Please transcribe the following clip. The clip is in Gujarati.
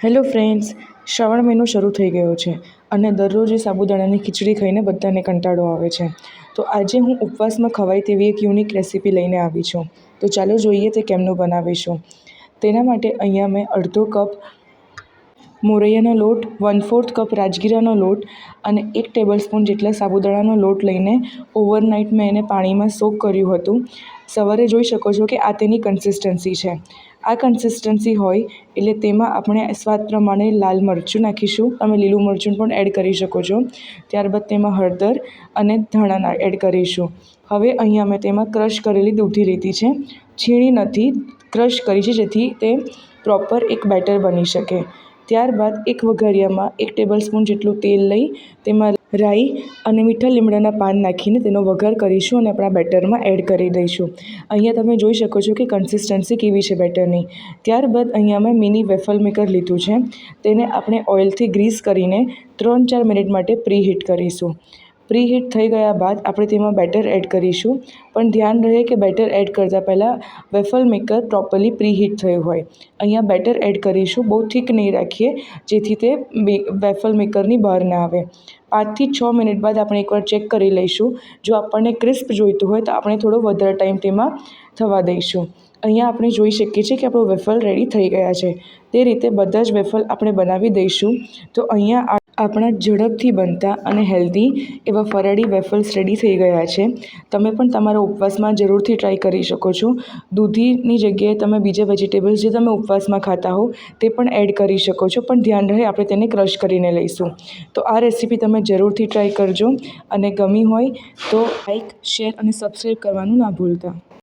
હેલો ફ્રેન્ડ્સ, શ્રાવણ મહિનો શરૂ થઈ ગયો છે અને દરરોજ સાબુદાણાની ખીચડી ખાઈને બધાને કંટાળો આવે છે. તો આજે હું ઉપવાસમાં ખવાય તેવી એક યુનિક રેસીપી લઈને આવી છું. તો ચાલો જોઈએ તે કેમનું બનાવીશું. તેના માટે અહીંયા મેં અડધો કપ મોરૈયાનો લોટ, 1/4 કપ રાજગીરાનો લોટ અને 1 ટેબલસ્પૂન જેટલા સાબુદાણાનો લોટ લઈને ઓવરનાઇટ મેં એને પાણીમાં સોક કર્યું હતું. સવારે જોઈ શકો છો કે આ તેની કન્સિસ્ટન્સી છે. આ કન્સિસ્ટન્સી હોય એટલે તેમાં આપણે સ્વાદ પ્રમાણે લાલ મરચું નાખીશું. તમે લીલું મરચું પણ એડ કરી શકો છો. ત્યારબાદ તેમાં હળદર અને ધાણા એડ કરીશું. હવે અહીંયા મેં તેમાં ક્રશ કરેલી દૂધી લીધી છે. છીણી નથી, ક્રશ કરી છે, જેથી તે પ્રોપર એક બેટર બની શકે. ત્યારબાદ એક વઘારિયામાં 1 ટેબલસ્પૂન જેટલું તેલ લઈ તેમાં રાઈ અને મીઠા લીમડાના પાન નાખીને તેનો વઘાર કરીશું અને આપણા બેટરમાં એડ કરી દઈશું. અહીંયા તમે જોઈ શકો છો કે કન્સિસ્ટન્સી કેવી છે બેટરની. ત્યારબાદ અહીંયા મેં મિની વેફલ મેકર લીધું છે. તેને આપણે ઓઇલથી ગ્રીસ કરીને 3-4 મિનિટ માટે પ્રીહીટ કરીશું. પ્રીહીટ થઈ ગયા બાદ આપણે તેમાં બેટર એડ કરીશું. પણ ધ્યાન રહે કે બેટર એડ કરતાં પહેલાં વેફલ મેકર પ્રોપરલી પ્રીહીટ થયું હોય. અહીંયા બેટર એડ કરીશું. બહુ થીક નહીં રાખીએ, જેથી તે વેફલ મેકરની બહાર ના આવે. 5 થી 6 મિનિટ બાદ આપણે એકવાર ચેક કરી લઈશું. જો આપણને ક્રિસ્પ જોઈતું હોય તો આપણે થોડો વધારે ટાઈમ તેમાં થવા દઈશું. અહીંયા આપણે જોઈ શકીએ છીએ કે આપણો વેફલ રેડી થઈ ગયા છે. તે રીતે બધા જ વેફલ આપણે બનાવી દઈશું. તો અહીંયા આપણા ઝડપથી બનતા અને હેલ્ધી એવા ફરાળી વેફલ્સ રેડી થઈ ગયા છે. તમે પણ તમારા ઉપવાસમાં જરૂરથી ટ્રાય કરી શકો છો. દૂધીની જગ્યાએ તમે બીજા વેજીટેબલ્સ જે તમે ઉપવાસમાં ખાતા હો તે પણ એડ કરી શકો છો. પણ ધ્યાન રહે આપણે તેને ક્રશ કરીને લઈશું. તો આ રેસીપી તમે જરૂરથી ટ્રાય કરજો અને ગમી હોય તો લાઈક, શેર અને સબસ્ક્રાઈબ કરવાનું ના ભૂલતા.